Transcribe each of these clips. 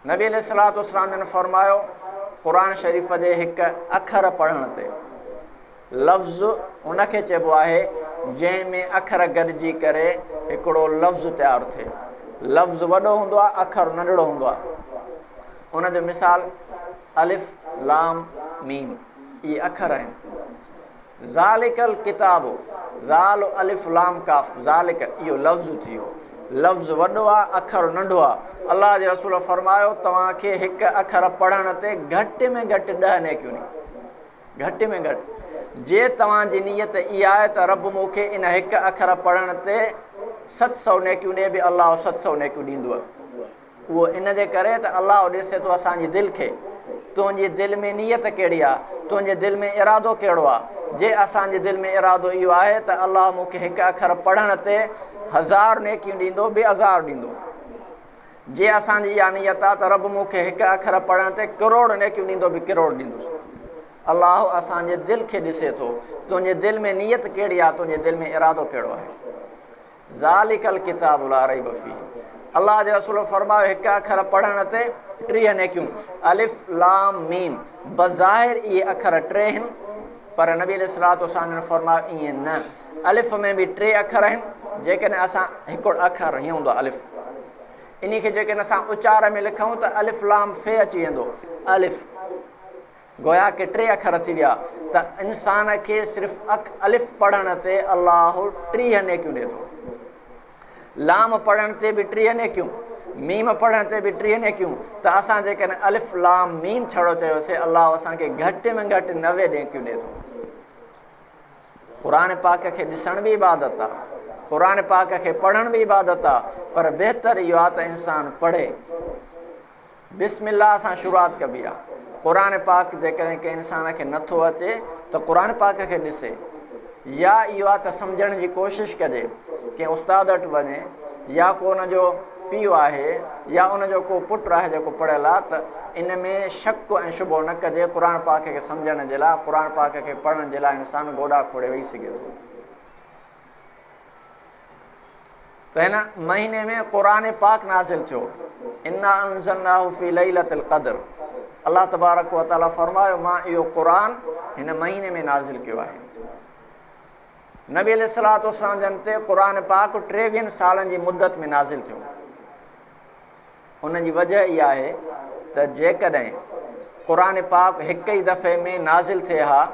नबी अलैहिस्सलातु वस्सलाम ने फरमायो क़ुरान शरीफ़ जे हिकु अखर पढ़ण ते लफ़्ज़ उनखे चइबो आहे जंहिंमें अखर गॾिजी करे हिकिड़ो लफ़्ज़ तयारु थिए। लफ़्ज़ वॾो हूंदो आहे, अखर नंढड़ो हूंदो आहे। उनजो मिसाल अलिफ लाम मीम इहे अखर आहिनि। ज़ालिकल किताबु ज़ाल अलिफ लाम काफ़ ज़ालिक इहो लफ़्ज़ थी वियो। लफ़्ज़ वॾो आहे, अखर नंढो आहे। अलाह जे रसूल फरमायो तव्हांखे हिकु अखर पढ़ण ते घटि में घटि 10 नेकियूं नी, घटि में घटि। जे तव्हांजी नियत इहा आहे त रब मूंखे इन हिकु अखर पढ़ण ते 700 नेकियूं ॾे बि अलाह 700 नेकियूं ॾींदो। उहो इन जे करे त अलाह ॾिसे थो असांजी दिलि खे, तुंहिंजी दिलि में नियत कहिड़ी आहे, तुंहिंजे दिलि में इरादो कहिड़ो आहे। जे असांजे दिलि में इरादो इहो आहे त अलाह मूंखे हिकु अखर पढ़ण ते 1000 नेकियूं ॾींदो बि 1000 ॾींदो। जे असांजी इहा नियत आहे त रब मूंखे हिकु अखर पढ़ण ते करोड़ नेकियूं ॾींदो बि करोड़ ॾींदुसि। अलाह असांजे दिलि खे ॾिसे थो, तुंहिंजे दिलि में नियत कहिड़ी आहे, तुंहिंजे दिलि में इरादो कहिड़ो आहे। ज़ालिकल किताबु ला रैब फीह। अलाह जे रसूल फरमायो हिकु अखर पढ़ण ते 30 नेकियूं। अलिफ लाम मीम बज़ाहिर इहे अखर 3 आहिनि, पर नबी अलैहिस्सलातु वस्सलाम ने फरमायो ईअं न। अलिफ में बि 3 अखर आहिनि। जेकॾहिं असां हिकिड़ो अखर हीअं हूंदो आहे अलिफ, इन खे जेकॾहिं असां उचार में लिखूं त अलिफ लाम फे अची वेंदो। अलिफ गोया के 3 अखर थी विया। त इंसान खे सिर्फ़ु अलिफ पढ़ण ते अलाह 30 नेकियूं ॾिए थो। लाम पढ़ण ते बि 30 नेकियूं, मीम पढ़ण ते बि 30 नेकियूं। त असां जेकॾहिं अलिफ लाम मीम छड़ो चयोसीं अलाह असांखे घटि में घटि 90 नेकियूं ॾिए थो। क़ुरान पाक खे ॾिसण बि इबादत आहे, क़ुरान पाक खे पढ़ण बि इबादत आहे, पर बहितर इहो आहे त इंसान पढ़े। बिस्मिल्लाह सां शुरूआति कबी आहे। क़ुरान पाक जेकॾहिं कंहिं इंसान खे नथो अचे त क़ुरान पाक खे ॾिसे, या इहो आहे त सम्झण जी कोशिशि कजे। कंहिं उस्ताद वटि वञे, या को उनजो पीउ आहे, या उनजो को पुटु आहे जेको पढ़ियलु आहे, त इन में शक ऐं शुबो न कजे। क़ुरान पाक खे सम्झण जे लाइ, क़ुरान पाक खे पढ़ण जे लाइ इंसानु गोॾा खोड़े वेही सघे थो। त हिन महीने में क़ुरान पाक नाज़िल थियो। इन्ना अंज़लनाहु फी लैलतिल क़द्र। अलाह तबारक व तआला फरमायो मां इहो क़ुरान हिन महीने में नाज़िल कयो आहे। नबी अलैहिस्सलातु वस्सलाम जन ते क़ुरान पाक 23 सालनि जी मुद्दत में नाज़िल थियो। उन जी वजह इहा आहे त जेकॾहिं क़ुरान पाक हिकु ई दफ़े में नाज़िल थिए हा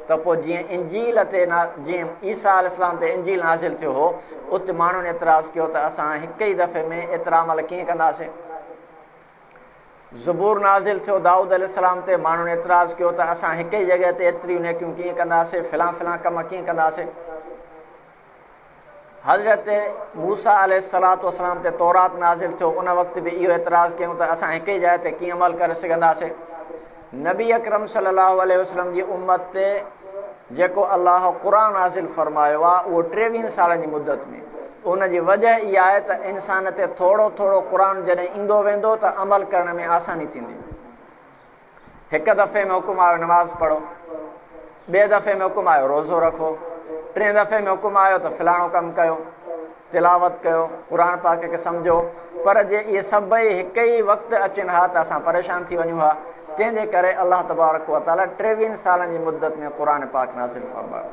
त पोइ जीअं इंजील ते जीअं ईसा अलैहिस्सलाम ते इंजील नाज़िल थियो हो, उते माण्हुनि एतिराज़ु कयो त असां हिकु ई दफ़े में एतिरा अमल कीअं कंदासीं। ज़बूर नाज़िल थियो दाऊद अलैहिस्सलाम ते, माण्हुनि एतिराज़ु कयो त असां हिकु ई जॻह ते एतिरियूं नेकियूं कीअं कंदासीं, फिलां कम कीअं कंदासीं। हज़रत मूसा अलैहिस्सलातु वस्सलाम ते तौरात नाज़िल थियो, उन वक़्तु बि इहो एतिराज़ु कयूं त असां हिकु ई जाइ ते कीअं अमल करे सघंदासीं। नबी अकरम सल्लल्लाहु अलैहि वसल्लम जी उम्मत ते जेको अलाह क़ुरान नाज़िल फरमायो आहे उहो 23 सालनि जी मुद्दत में। उन जी वजह इहा आहे त इंसान ते थोरो थोरो क़ुरान जॾहिं ईंदो वेंदो त अमल करण में आसानी थींदी। हिकु दफ़े में हुकुम आयो नमाज़ पढ़ो, ॿिए दफ़े में हुकुम आयो रोज़ो रखो, 3 दफ़े में हुकुम आयो त फलाणो कमु कयो, तिलावत कयो, क़ुरान पाक खे सम्झो। पर जे इहे सभई हिकु ई वक़्तु अचनि हा त असां परेशान थी वञूं हा। तंहिंजे करे अलाह तबारक व तआला 23 सालनि जी मुद्दत में क़ुरान पाक नाज़िल फरमायो।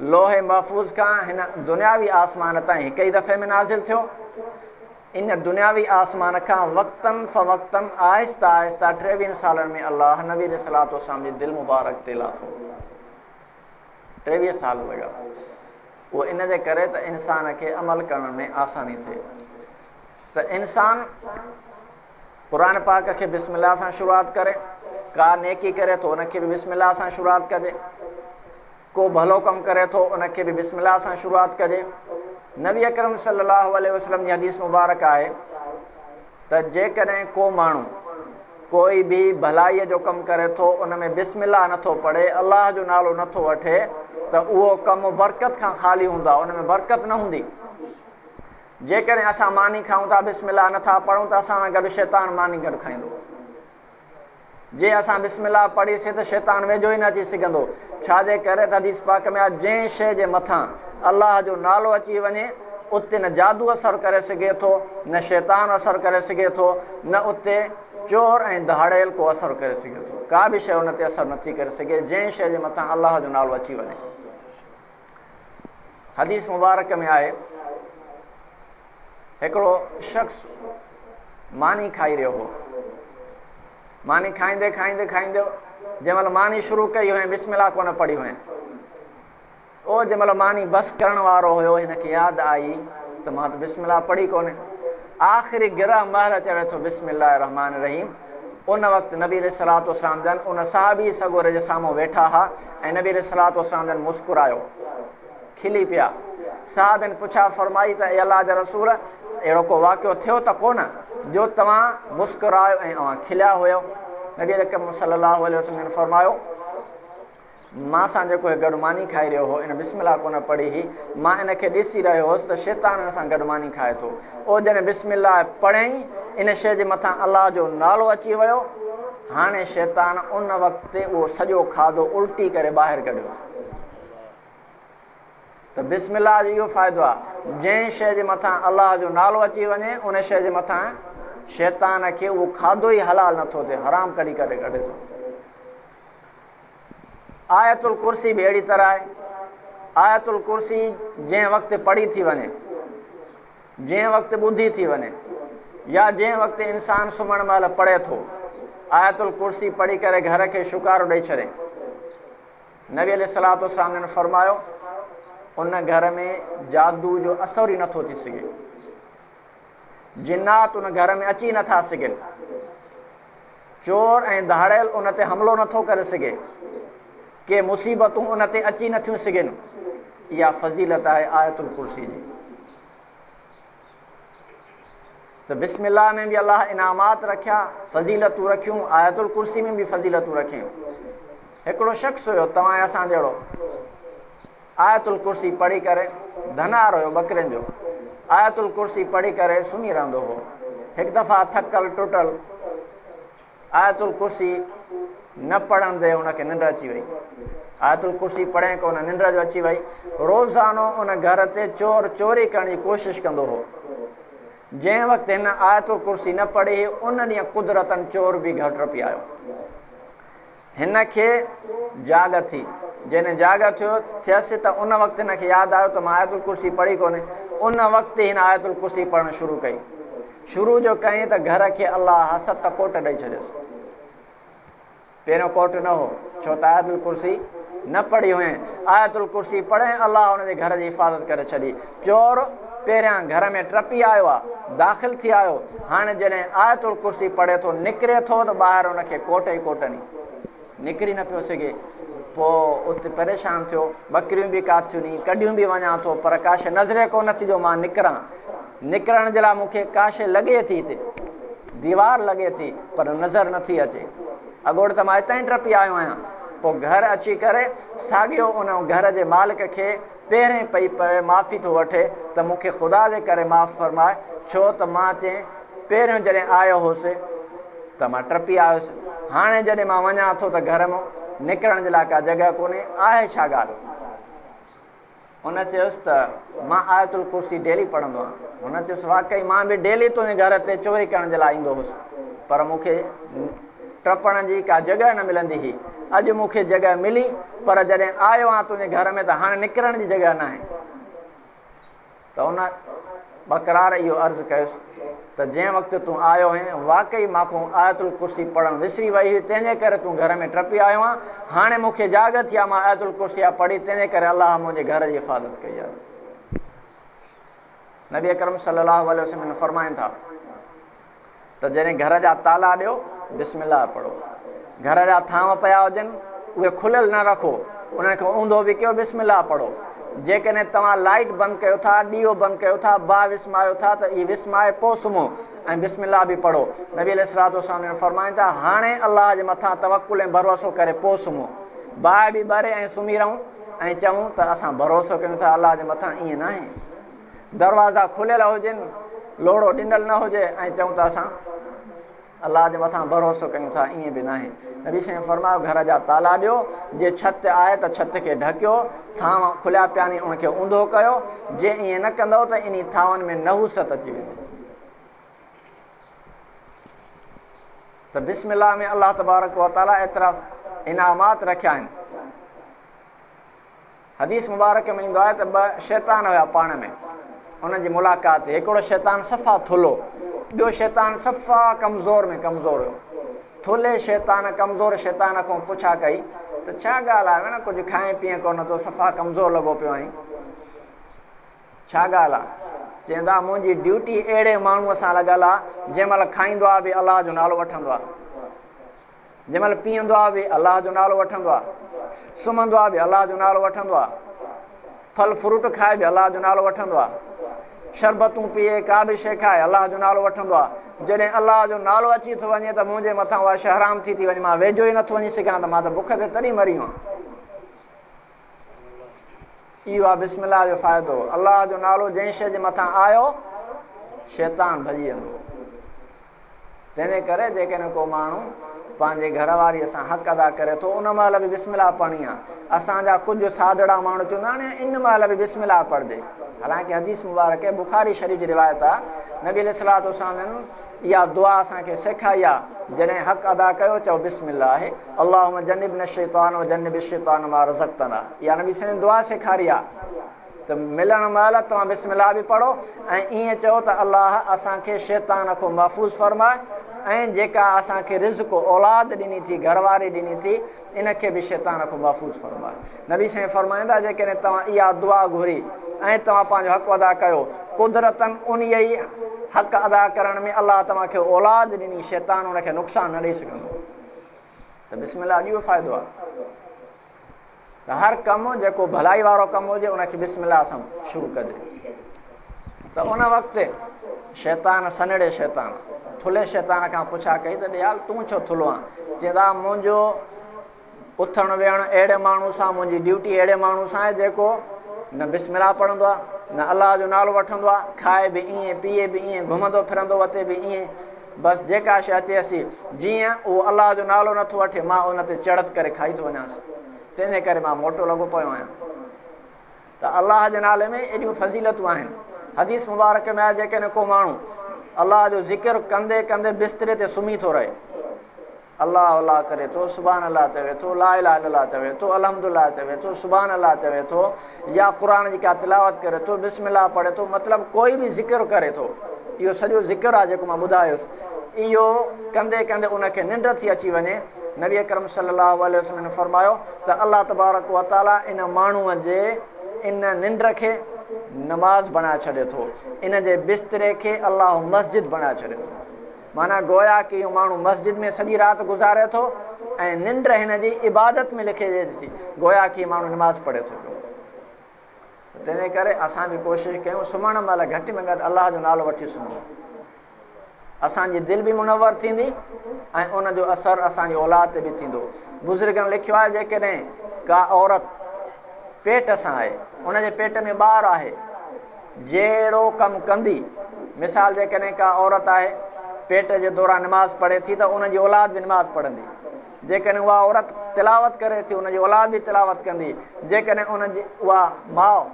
लोहे महफ़ूज़ खां हिन दुनियावी आसमान ताईं हिकु ई दफ़े में नाज़िल थियो। इन दुनियावी आसमान खां वक़्तन फ़वक़्तन आहिस्ता आहिस्ता 23 सालनि में अलाह नबी अलैहिस्सलातु वस्सलाम जी दिलि मुबारक ते लाथो। 23 साल लॻा। उहो इन जे करे त इंसान खे अमल करण में आसानी थिए। त इंसान क़ुरान पाक खे बिस्मिल्लाह सां शुरूआति करे, का नेकी करे थो उनखे बि बिस्मिल्लाह सां शुरूआति कजे, को भलो कमु करे थो उनखे बि बिस्मिल्लाह सां शुरूआति कजे। नबी अकरम सल्लल्लाहु अलैहि वसल्लम जी हदीस मुबारक आहे त जेकॾहिं को माण्हू कोई बि भलाईअ जो कमु करे थो उन में बिस्मिल्लाह नथो पढ़े, अलाह जो नालो नथो वठे, त उहो कमु बरकत खां ख़ाली हूंदा, उन में बरकत न हूंदी। जेकॾहिं असां मानी खाऊं था बिस्मिल्लाह नथा पढ़ूं त असां सां गॾु शैतान मानी गॾु खाईंदो। जे असां बिस्मिल्लाह पढ़ीसीं त शैतान वेझो ई न अची सघंदो। छाजे करे त हदीस पाक में आहे जंहिं शइ जे मथां अलाह जो नालो अची वञे उते न जादू असर करे सघे थो, न शैतान असर करे सघे थो, न उते चोर ऐं दहाड़ेल को असर करे सघे थो। का बि शइ उन ते असर नथी करे सघे जंहिं शइ जे मथां अलाह जो नालो अची वञे। हदीस मुबारक में आहे हिकिड़ो शख़्स मानी खाई रहियो हो। मानी खाईंदे खाईंदे खाईंदे जंहिं महिल मानी शुरू कई हुई बिस्मिल्लाह कोन पढ़ी हुई, ओ जंहिं महिल मानी बस करण वारो हुयो हिनखे यादि आई त मां त बिस्मिल्लाह पढ़ी कोन्हे। आख़िरी गिरह महिल चवे थो बिस्मिल्लाह रहमान रहीम। उन वक़्तु नबी अलैहिस्सलातु वस्सलाम जन उन साहबी सगोरे जे साम्हूं वेठा हुआ ऐं नबी अलैहिस्सलातु वस्सलाम जन मुस्कुरायो, खिली पिया। साहबनि पुछा फरमाई त ए अलाह जा रसूल, अहिड़ो को वाक़ियो थियो त कोन जो तव्हां मुस्कुरायो ऐं अवां खिलिया हुयो? नबी अकरम सल्लल्लाहु अलैहि वसल्लम ने फरमायो, मां सां जेको गॾु मानी खाई रहियो हो इन बिस्मिल्लाह कोन पढ़ी हुई, मां इनखे ॾिसी रहियो हुउसि त शैतान हिन सां गॾु मानी खाए थो। ओ जॾहिं बिस्मिल्लाह पढ़ई इन शइ जे मथां अलाह जो नालो अची वियो, हाणे शैतान उन वक़्तु उहो सॼो खाधो उल्टी करे ॿाहिरि कढियो। त बिस्मिल्लाह जो इहो फ़ाइदो आहे, जंहिं शइ जे मथां अलाह जो नालो अची वञे उन शइ जे मथां शैतान खे उहो खाधो ई हलाल नथो थिए, हराम कढी करे कढे थो। आयतुल कुर्सी बि अहिड़ी तरह आहे। आयतुल कुर्सी जंहिं वक़्तु पढ़ी थी वञे, जंहिं वक़्तु ॿुधी थी वञे, या जंहिं वक़्तु इंसानु सुम्हण महिल पढ़े थो, आयतुल कुर्सी पढ़ी करे घर खे शुकारो ॾेई छॾे। नबी अलैहिस्सलातु वस्सलाम ने फरमायो, उन घर में जादू जो असर ई नथो थी सघे, जिन्नात उन घर में अची नथा सघनि, चोर ऐं दहाड़ियल उन ते हमिलो नथो करे सघे, के मुसीबतूं उन ते अची नथियूं सघनि। इहा फज़ीलत आहे आयतुल कुर्सी जी। त बिस्मिल्लाह में बि अलाह इनामात रखिया, फज़ीलतूं रखियूं, आयतुल कुर्सी में बि फज़ीलतूं रखियूं। हिकिड़ो शख़्स हुयो तव्हां असां जहिड़ो, आयतुल कुर्सी पढ़ी करे, धनार हुयो ॿकरियुनि जो, आयतुल कुर्सी पढ़ी करे सुम्ही रहंदो हो। हिकु दफ़ा थकल टुटल आयतुल कुर्सी न पढ़ंदे हुनखे निंड अची वई। आयतुल कुर्सी पढ़े कोन, निंड जो अची वई। रोज़ानो उन घर ते चोर चोरी करण जी कोशिशि कंदो हो। जंहिं वक़्तु हिन आयतुल कुर्सी न पढ़ी हुई उन ॾींहुं कुदरतन चोर बि घर टपी आयो। हिन खे जाग थी, जंहिं जाग थियसि त उन वक़्तु हिनखे यादि आयो त मां आयतुल कुर्सी पढ़ी कोन्हे। उन वक़्तु हिन आयतुल कुर्सी पढ़णु शुरू कई। शुरू जो कईं त घर खे अलाह 7 कोट ॾेई छॾियसि। पहिरियों कोट न हो, छो त आयतुल कुर्सी न पढ़ी हुई। आयतुल कुर्सी पढ़े अलाह हुनजे घर जी हिफ़ाज़त करे छॾी। चोर पहिरियां घर में टपी आयो आहे, दाख़िल थी आयो, हाणे जॾहिं आयतुल कुर्सी पढ़े थो निकिरे थो त ॿाहिरि हुनखे कोट ई कोटनी, निकिरी न पियो सघे। पोइ उते परेशान थियो, ॿकरियूं बि काथियूं नी, कढियूं बि वञा थो, पर काश नज़रे कोन थी जो मां निकिरां। निकिरण जे लाइ मूंखे काश लॻे थी, हिते दीवार लॻे थी, पर नज़र नथी अचे। अॻोड़ त मां हितां ई टपी आयो आहियां। पोइ घर अची करे साॻियो उन घर जे मालिक खे पहिरें पई पए माफ़ी थो वठे त मूंखे ख़ुदा जे करे माफ़ फरमाए, छो त मां चई पहिरियों जॾहिं आयो हुउसि त मां टपी आयुसि, हाणे जॾहिं मां वञा थो त घर मां निकिरण जे लाइ का जॻह कोन्हे, आहे छा ॻाल्हि? हुन चयुसि त मां आयतुल कुर्सी डेली पढ़ंदो आहियां। हुन चयुसि वाक़ई मां बि डेली तुंहिंजे घर ते चोरी करण जे लाइ ईंदो हुउसि, पर मूंखे टपण जी का जॻह न मिलंदी हुई। अॼु मूंखे जॻह मिली, पर जॾहिं आयो आहियां तुंहिंजे घर में त हाणे निकिरण जी जॻह न आहे। त हुन बकरार इहो अर्ज़ु कयुसि त जंहिं वक़्तु तूं आयो हुएं वाक़ई मांखो आयतुल कुर्सी पढ़णु विसरी वई हुई, तंहिंजे करे तूं घर में टपी आयो आहियां। हाणे मूंखे जाग थी आहे, मां आयतुल कुर्सी पढ़ी, तंहिंजे करे अलाह मुंहिंजे घर जी हिफ़ाज़त कई आहे। नबी अकरम सल्लल्लाहु अलैहि वसल्लम फरमाइनि था त जॾहिं घर जा ताला ॾियो बिस्मिल्लाह पढ़ो, घर जा थांव पिया हुजनि उहे खुलियल न रखो, उनखे ऊंधो बि कयो, बिस्मिल्लाह पढ़ो। जेकॾहिं तव्हां लाइट बंदि कयो था, ॾीओ बंदि कयो था, बाहि विस्मायो था, त इहे विस्माए पोइ सुम्हो ऐं बिस्मिल्लाह बि पढ़ो। नबी अलैहिस्सलातु वस्सलाम फरमाइनि था हाणे अलाह जे मथां तवक्कुल ऐं भरोसो करे पोइ सुम्हो, बाहि बि ॿरे ऐं सुम्ही रहूं ऐं चऊं त असां भरोसो कयूं था अलाह जे मथां, ईअं न आहे। दरवाज़ा खुलियल हुजनि, लोड़ो ॾिनल न हुजे ऐं चऊं त असां अल्लाह जे मथां भरोसो कयूं था, ईअं बि न आहे। नबी साईं फरमायो घर जा ताला ॾियो, जे छित आहे त छित खे ढकियो, थांव खुलिया पिया नी उनखे ऊंधो कयो। जे ईअं न कंदव त इन थांवनि में नहूसत अची वेंदी। त बिस्मिल्लाह में अल्लाह तबारक व तआला एतिरा इनामात रखिया आहिनि। हदीस मुबारक में ईंदो आहे त ॿ शैतान हुया पाण में, उन्हनि जी मुलाक़ात। हिकिड़ो शैतान सफ़ा थुलो, ॿियो शैतान सफ़ा कमज़ोर में कमज़ोर हुयो। थुले शैतान कमज़ोर शैतान खां पुछा कई त छा ॻाल्हि आहे, न कुझु खाए पीए कोन थो, सफ़ा कमज़ोर लॻो पियो आहीं, छा ॻाल्हि आहे? चवंदा मुंहिंजी ड्यूटी अहिड़े माण्हूअ सां लॻल आहे, जंहिं महिल खाईंदो आहे बि अलाह जो नालो वठंदो आहे, जंहिं महिल पीअंदो आहे बि अलाह जो नालो वठंदो आहे, सुम्हंदो आहे बि अलाह जो नालो वठंदो आहे, फल फ्रूट खाए बि अलाह जो नालो वठंदो आहे, शरबतूं पीए, का बि शइ खाए अलाह जो नालो वठंदो आहे। जॾहिं अलाह जो नालो अची थो वञे त मुंहिंजे मथां उहा शइ हराम थी वञे, मां वेझो ई नथो वञी सघां, त मां त बुख ते तॾहिं मरी वञा। इहो आहे बिस्मिल्लाह जो फ़ाइदो। अलाह जो नालो जंहिं शइ जे मथां आयो शैतान भॼी वेंदो। तंहिंजे करे जेकॾहिं को माण्हू पंहिंजे घरवारीअ सां हक़ अदा करे थो, उन महिल बि बिस्मिल्लाह पढ़णी आहे। असांजा कुझु सादड़ा माण्हू चवंदा आहिनि इन महिल बि बिस्मिल्लाह पढ़िजे। हालांकि हदीस मुबारक बुखारी शरीफ़ जी रिवायत आहे, नबी अलैहिस्सलातु वस्सलाम इहा दुआ असांखे सेखारी आहे। जॾहिं हक़ अदा कयो चओ बिस्मिल्लाह अल्लाहुम्मा जन्निबना शैतान व जन्निबि शैतान मा रज़क़तना। इहा नबी साईं दुआ सेखारी आहे त मिलण महिल तव्हां बिस्मिल्लाह बि पढ़ो ऐं ईअं चओ त अलाह असांखे शैतान खां महफ़ूज़ फ़रमाए, ऐं जेका असांखे रिज़्क़ औलाद ॾिनी थी, घरवारी ॾिनी थी, इनखे बि शैतान खां महफ़ूज़ फ़रमाए। नबी साईं फ़रमाईंदा जेकॾहिं तव्हां इहा दुआ घुरी ऐं तव्हां पंहिंजो हक़ अदा कयो, कुदरतन उन ई हक़ अदा करण में अलाह तव्हांखे औलाद ॾिनी, शैतान उनखे नुक़सानु न ॾेई सघंदो। त बिस्मिल्लाह जो फ़ाइदो आहे त हर कमु जेको भलाई वारो कमु हुजे उनखे बिस्मिल्लाह सां शुरू कजे। त उन वक़्तु शैतान सनड़े शैतान थुले शैतान खां पुछा कई त ॾियाल तूं छो थुलो आहे? चवंदा मुंहिंजो उथणु वेहणु अहिड़े माण्हू सां, मुंहिंजी ड्यूटी अहिड़े माण्हू सां आहे जेको न बिस्मिल्लाह पढ़ंदो आहे, न अलाह जो नालो वठंदो आहे, खाए बि ईअं, पीए बि ईअं, घुमंदो फिरंदो वते बि ईअं, बसि जेका शइ अचेसि जीअं उहो अलाह जो नालो नथो वठे मां उन ते चढ़त करे खाई थो वञासि। तंहिंजे करे मां मोटो लॻो पियो आहियां। त अलाह जे नाले में एॾियूं फज़ीलतूं आहिनि। हदीस मुबारक में आहे जेकॾहिं को माण्हू अलाह जो ज़िक्र कंदे कंदे बिस्तरे ते सुम्ही थो रहे, अलाह अलाह करे थो, सुभान अलाह चवे थो, ला इलाहा इल्लल्लाह चवे थो, अल्हम्दुलिल्लाह चवे थो, सुभान अलाह चवे थो, या क़ुर जी का तिलावत करे थो, बिस्मिल्लाह पढ़े थो, मतिलबु कोई बि ज़िक्र करे थो, इहो सॼो ज़िक्र आहे जेको मां ॿुधायोसि। इहो कंदे कंदे उनखे निंड थी अची वञे, नबी अकरम सल्लल्लाहु अलैहि वसल्लम ने फरमायो त अल्लाह तबारक व तआला इन माण्हूअ जे इन निंड खे नमाज़ बणाए छॾे थो, इन जे बिस्तरे खे अलाह मस्जिद बणाए छॾे थो। माना गोया कि इहो माण्हू मस्जिद में सॼी राति गुज़ारे थो ऐं निंड हिन जी इबादत में लिखे थी, गोया कि माण्हू नमाज़ पढ़े थो पियो। तंहिंजे करे असां बि कोशिशि कयूं सुम्हण महिल घटि में घटि अलाह जो नालो वठी सुम्हूं, असांजी दिलि बि मुनवर थींदी ऐं उनजो असरु असांजी औलाद ते बि थींदो। बुज़ुर्गनि लिखियो आहे जेकॾहिं का औरत पेट सां आहे, उनजे पेट में ॿारु आहे, जहिड़ो कमु कंदी, मिसाल जेकॾहिं का औरत आहे पेट जे दौरान नमाज़ पढ़े थी त उनजी औलाद बि नमाज़ पढ़ंदी, जेकॾहिं उहा औरत तिलावत करे थी उनजी औलाद बि तिलावत कंदी, जेकॾहिं उनजी उहा माउ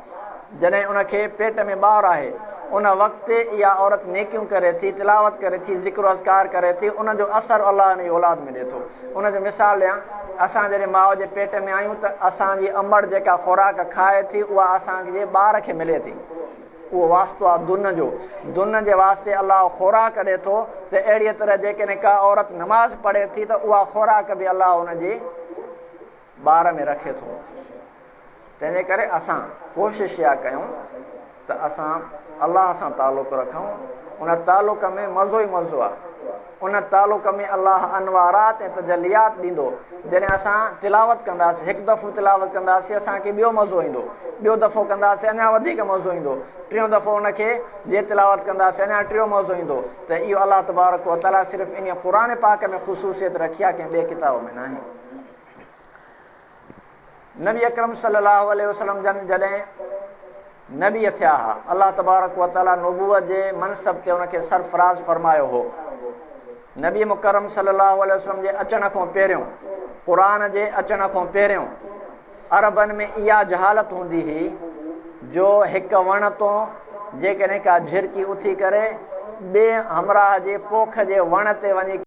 जॾहिं उनखे पेट में ॿारु आहे उन वक़्तु इहा औरत नेकियूं करे थी, तिलावत करे थी, ज़िक्र अज़कार करे थी, उनजो असरु अलाह उनजी औलाद में ॾिए थो। उनजो मिसाल ॾियां, असां जॾहिं माउ जे पेट में आहियूं त असांजी अमड़ जेका ख़ुराक खाए थी उहा असांजे ॿार खे मिले थी, उहो वास्तो आहे दुन जो, दुन जे वास्ते अलाह ख़ुराक ॾिए थो। त अहिड़ीअ तरह जेकॾहिं का औरत नमाज़ पढ़े थी त उहा ख़ुराक बि अलाह उनजे ॿार में रखे थो। तंहिंजे करे असां कोशिशि इहा कयूं त असां अलाह सां तालुक़ु रखूं, उन तालुक़ में मज़ो ई मज़ो आहे, उन तालुक़ में अलाह अनवारात ऐं तजलियात ॾींदो। जॾहिं असां तिलावत कंदासीं, हिकु दफ़ो तिलावत कंदासीं असांखे ॿियो मज़ो ईंदो, ॿियो दफ़ो कंदासीं अञा वधीक मज़ो ईंदो, टियों दफ़ो उनखे जीअं तिलावत कंदासीं अञा टियों मज़ो ईंदो। त इहो अलाह तबारक व तआला सिर्फ़ु इन क़ुर पाक में ख़ुसूसियत रखी आहे, कंहिं ॿिए किताब में न आहे। नबी अकरम सल्लल्लाहु अलैहि वसल्लम जन जॾहिं नबी थिया हुआ, अलाह तबारक व तआला नबूवत जे मनसब ते उनखे सरफराज़ फ़रमायो हो। नबी मुकरम सल्लल्लाहु अलैहि वसल्लम जे अचण खां पहिरियों, क़ुरान जे अचण खां पहिरियों अरबनि में इहा जहालत हूंदी हुई जो हिकु वण तो जेकॾहिं का झिरकी उथी करे ॿिए हमराह जे पोख जे वण ते वञी